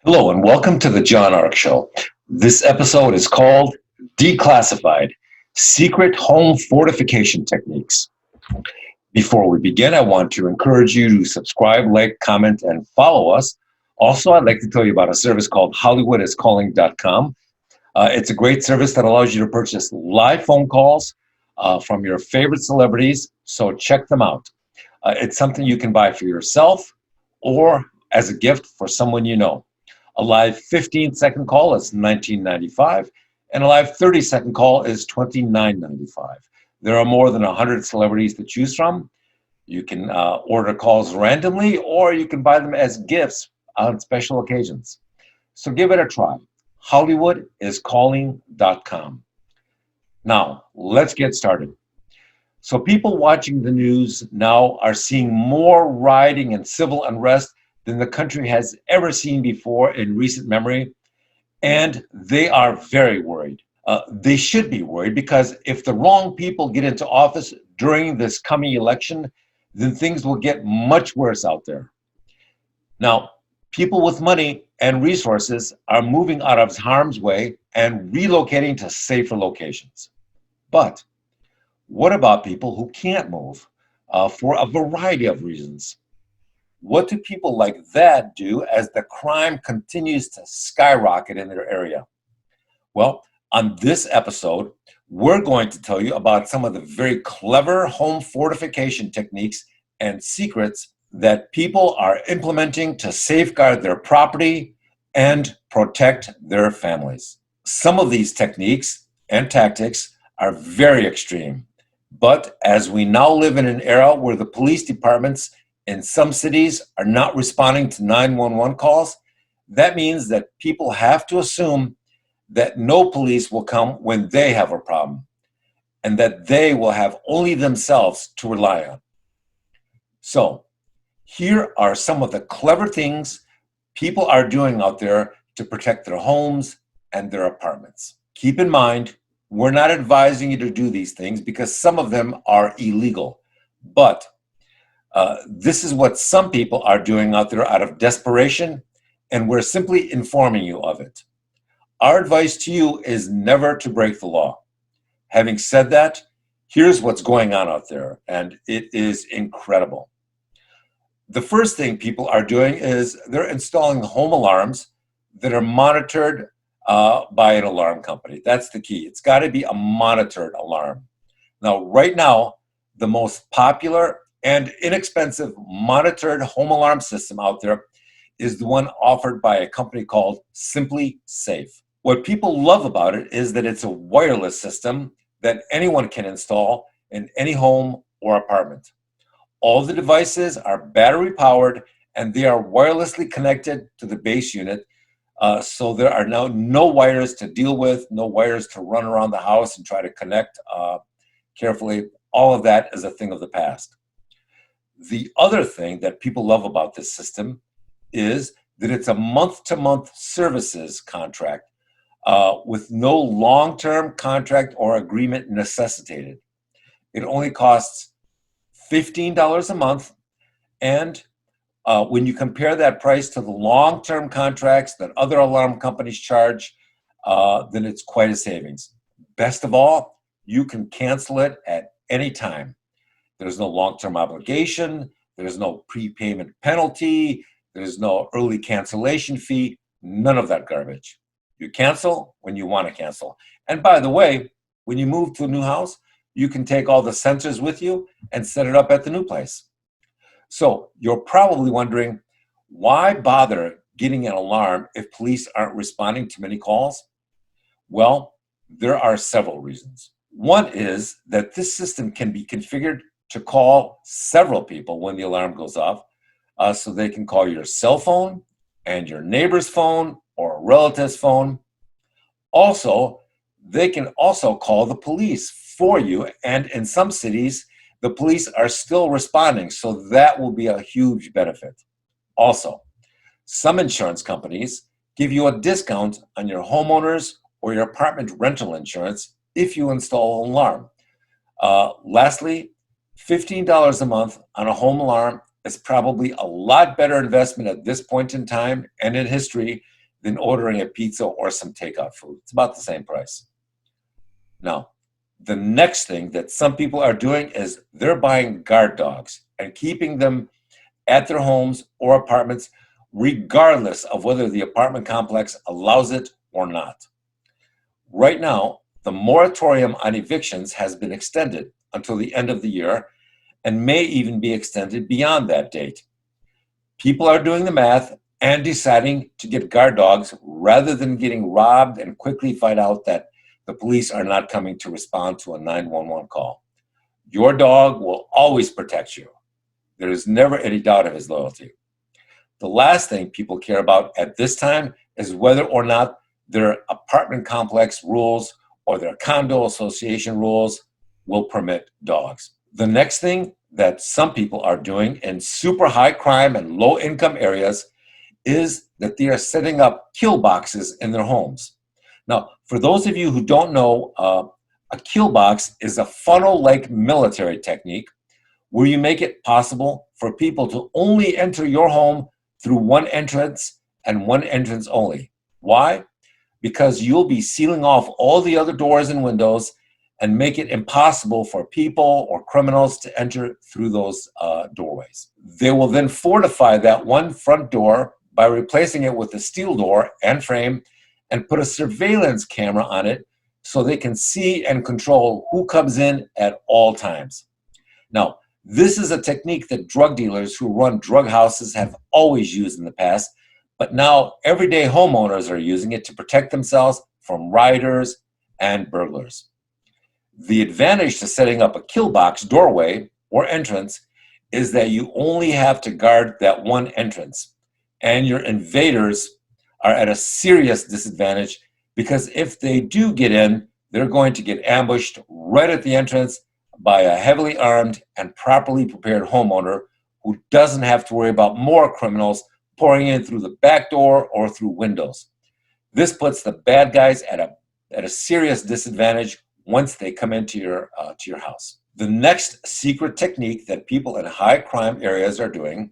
Hello and welcome to the John Ark Show. This episode is called Declassified: Secret Home Fortification Techniques. Before we begin, I want to encourage you to subscribe, like, comment, and follow us. Also, I'd like to tell you about a service called HollywoodIsCalling.com. It's a great service that allows you to purchase live phone calls from your favorite celebrities, so check them out. It's something you can buy for yourself or as a gift for someone you know. A live 15-second call is $19.95, and a live 30-second call is $29.95. There are more than 100 celebrities to choose from. You can order calls randomly, or you can buy them as gifts on special occasions. So give it a try. HollywoodIsCalling.com. Now, let's get started. So people watching the news now are seeing more rioting and civil unrest than the country has ever seen before in recent memory, and they are very worried. They should be worried because if the wrong people get into office during this coming election, then things will get much worse out there. Now, people with money and resources are moving out of harm's way and relocating to safer locations. But what about people who can't move for a variety of reasons? What do people like that do as the crime continues to skyrocket in their area? Well, on this episode, we're going to tell you about some of the very clever home fortification techniques and secrets that people are implementing to safeguard their property and protect their families. Some of these techniques and tactics are very extreme, but as we now live in an era where the police departments in some cities are not responding to 911 calls, that means that people have to assume that no police will come when they have a problem and that they will have only themselves to rely on. So here are some of the clever things people are doing out there to protect their homes and their apartments. Keep in mind, we're not advising you to do these things because some of them are illegal, but this is what some people are doing out there out of desperation, and we're simply informing you of it. Our advice to you is never to break the law. Having said that, here's what's going on out there, and it is incredible. The first thing people are doing is they're installing home alarms that are monitored by an alarm company. That's the key. It's got to be a monitored alarm. Now, right now, the most popular and inexpensive monitored home alarm system out there is the one offered by a company called Simply Safe. What people love about it is that it's a wireless system that anyone can install in any home or apartment. All the devices are battery powered and they are wirelessly connected to the base unit. So there are now no wires to deal with, no wires to run around the house and try to connect carefully. All of that is a thing of the past. The other thing that people love about this system is that it's a month-to-month services contract with no long-term contract or agreement necessitated. It only costs $15 a month, and when you compare that price to the long-term contracts that other alarm companies charge, then it's quite a savings. Best of all, you can cancel it at any time. There's no long-term obligation, there's no prepayment penalty, there's no early cancellation fee, none of that garbage. You cancel when you want to cancel. And by the way, when you move to a new house, you can take all the sensors with you and set it up at the new place. So you're probably wondering, why bother getting an alarm if police aren't responding to many calls? Well, there are several reasons. One is that this system can be configured to call several people when the alarm goes off. So they can call your cell phone and your neighbor's phone or a relative's phone. Also, they can also call the police for you. And in some cities, the police are still responding. So that will be a huge benefit. Also, some insurance companies give you a discount on your homeowners or your apartment rental insurance if you install an alarm. Lastly, $15 a month on a home alarm is probably a lot better investment at this point in time and in history than ordering a pizza or some takeout food. It's about the same price. Now, the next thing that some people are doing is they're buying guard dogs and keeping them at their homes or apartments, regardless of whether the apartment complex allows it or not. Right now, the moratorium on evictions has been extended until the end of the year and may even be extended beyond that date. People are doing the math and deciding to get guard dogs rather than getting robbed and quickly find out that the police are not coming to respond to a 911 call. Your dog will always protect you. There is never any doubt of his loyalty. The last thing people care about at this time is whether or not their apartment complex rules or their condo association rules will permit dogs. The next thing that some people are doing in super high crime and low income areas is that they are setting up kill boxes in their homes. Now, for those of you who don't know, a kill box is a funnel-like military technique where you make it possible for people to only enter your home through one entrance and one entrance only. Why? Because you'll be sealing off all the other doors and windows and make it impossible for people or criminals to enter through those doorways. They will then fortify that one front door by replacing it with a steel door and frame and put a surveillance camera on it so they can see and control who comes in at all times. Now, this is a technique that drug dealers who run drug houses have always used in the past, but now everyday homeowners are using it to protect themselves from rioters and burglars. The advantage to setting up a kill box doorway or entrance is that you only have to guard that one entrance, and your invaders are at a serious disadvantage because if they do get in, they're going to get ambushed right at the entrance by a heavily armed and properly prepared homeowner who doesn't have to worry about more criminals pouring in through the back door or through windows. This puts the bad guys at a serious disadvantage once they come into your house. The next secret technique that people in high crime areas are doing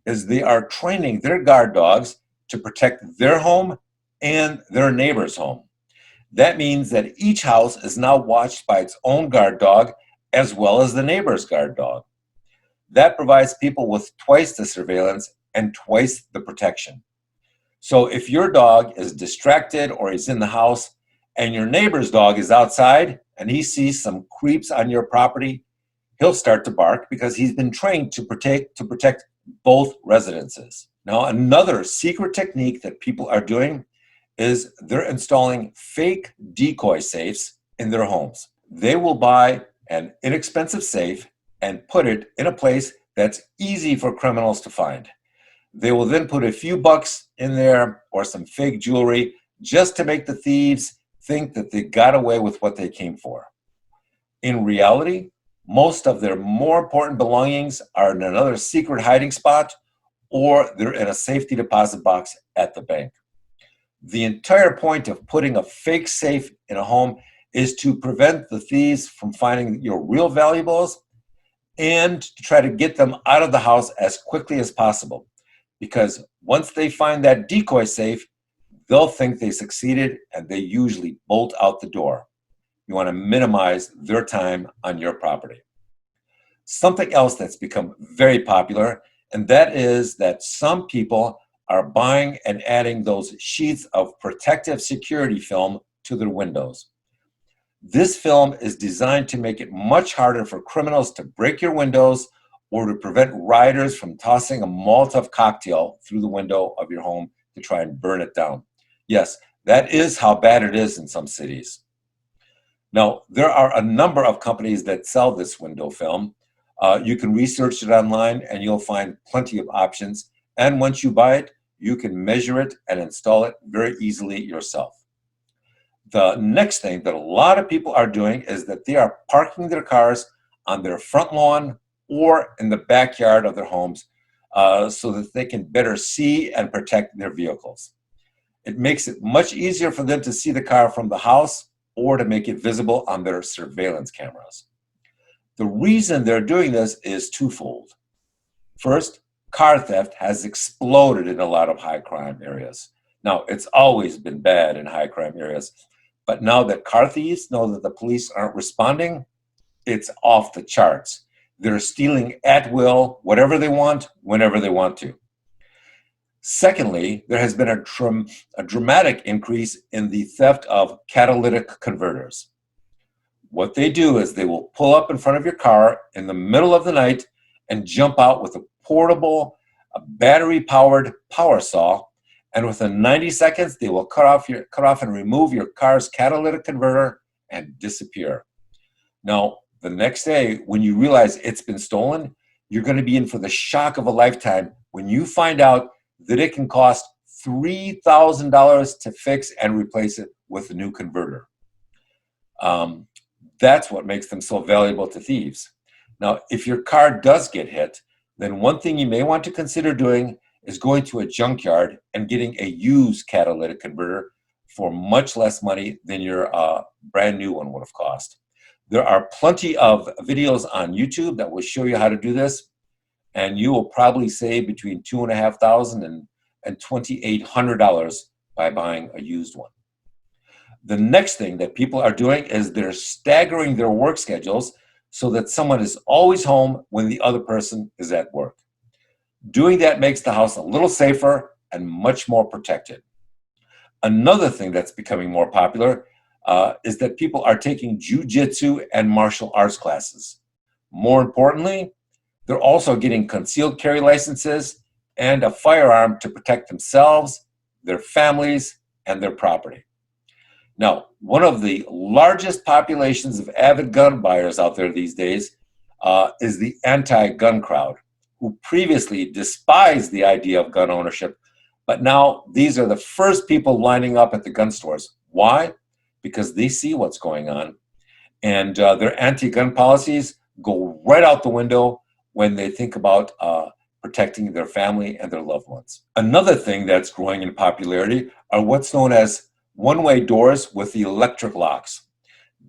is they are training their guard dogs to protect their home and their neighbor's home. That means that each house is now watched by its own guard dog as well as the neighbor's guard dog. That provides people with twice the surveillance and twice the protection. So if your dog is distracted or he's in the house and your neighbor's dog is outside and he sees some creeps on your property, he'll start to bark because he's been trained to protect both residences. Now, another secret technique that people are doing is they're installing fake decoy safes in their homes. They will buy an inexpensive safe and put it in a place that's easy for criminals to find. They will then put a few bucks in there or some fake jewelry just to make the thieves think that they got away with what they came for. In reality, most of their more important belongings are in another secret hiding spot or they're in a safety deposit box at the bank. The entire point of putting a fake safe in a home is to prevent the thieves from finding your real valuables and to try to get them out of the house as quickly as possible. Because once they find that decoy safe, they'll think they succeeded and they usually bolt out the door. You want to minimize their time on your property. Something else that's become very popular, and that is that some people are buying and adding those sheets of protective security film to their windows. This film is designed to make it much harder for criminals to break your windows or to prevent rioters from tossing a Molotov cocktail through the window of your home to try and burn it down. Yes, that is how bad it is in some cities. Now, there are a number of companies that sell this window film. You can research it online and you'll find plenty of options. And once you buy it, you can measure it and install it very easily yourself. The next thing that a lot of people are doing is that they are parking their cars on their front lawn or in the backyard of their homes so that they can better see and protect their vehicles. It makes it much easier for them to see the car from the house or to make it visible on their surveillance cameras. The reason they're doing this is twofold. First, car theft has exploded in a lot of high crime areas. Now, it's always been bad in high crime areas, but now that car thieves know that the police aren't responding, it's off the charts. They're stealing at will, whatever they want, whenever they want to. Secondly, there has been a dramatic increase in the theft of catalytic converters. What they do is they will pull up in front of your car in the middle of the night and jump out with a portable, battery-powered power saw, and within 90 seconds, they will cut off and remove your car's catalytic converter and disappear. Now, the next day, when you realize it's been stolen, you're going to be in for the shock of a lifetime when you find out that it can cost $3,000 to fix and replace it with a new converter. That's what makes them so valuable to thieves. Now, if your car does get hit, then one thing you may want to consider doing is going to a junkyard and getting a used catalytic converter for much less money than your brand new one would have cost. There are plenty of videos on YouTube that will show you how to do this, and you will probably save between $2,500 and $2,800 by buying a used one. The next thing that people are doing is they're staggering their work schedules so that someone is always home when the other person is at work. Doing that makes the house a little safer and much more protected. Another thing that's becoming more popular is that people are taking jiu-jitsu and martial arts classes. More importantly, they're also getting concealed carry licenses and a firearm to protect themselves, their families, and their property. Now, one of the largest populations of avid gun buyers out there these days is the anti-gun crowd, who previously despised the idea of gun ownership, but now these are the first people lining up at the gun stores. Why? Because they see what's going on, and their anti-gun policies go right out the window when they think about protecting their family and their loved ones. Another thing that's growing in popularity are what's known as one-way doors with the electric locks.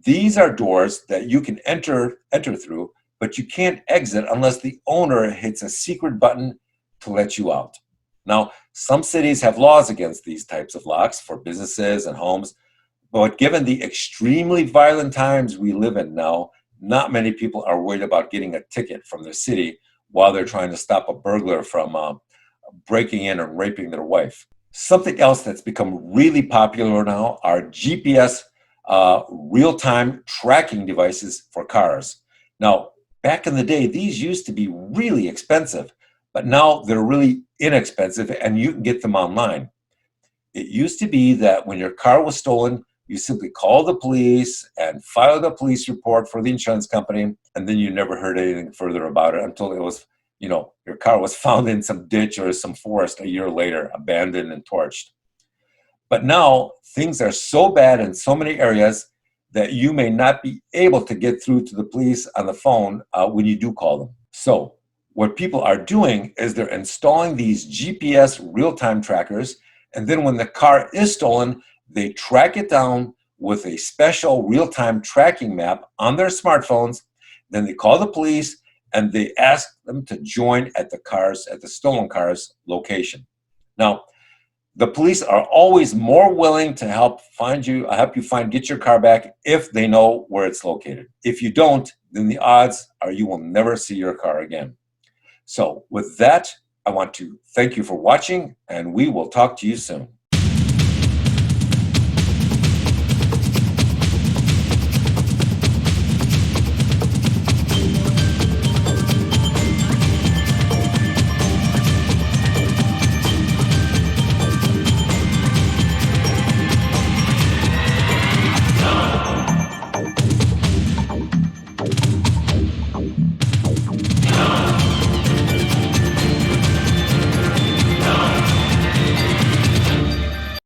These are doors that you can enter through, but you can't exit unless the owner hits a secret button to let you out. Now, some cities have laws against these types of locks for businesses and homes, but given the extremely violent times we live in now, not many people are worried about getting a ticket from their city while they're trying to stop a burglar from breaking in and raping their wife. Something else that's become really popular now are GPS real-time tracking devices for cars. Now, back in the day, these used to be really expensive, but now they're really inexpensive and you can get them online. It used to be that when your car was stolen, you simply called the police and filed a police report for the insurance company, and then you never heard anything further about it until it was, your car was found in some ditch or some forest a year later, abandoned and torched. But now things are so bad in so many areas that you may not be able to get through to the police on the phone when you do call them. So what people are doing is they're installing these GPS real-time trackers, and then when the car is stolen, they track it down with a special real-time tracking map on their smartphones. Then they call the police and they ask them to join at the stolen car's location. Now, the police are always more willing to help get your car back if they know where it's located. If you don't, then the odds are you will never see your car again. So with that, I want to thank you for watching, and we will talk to you soon.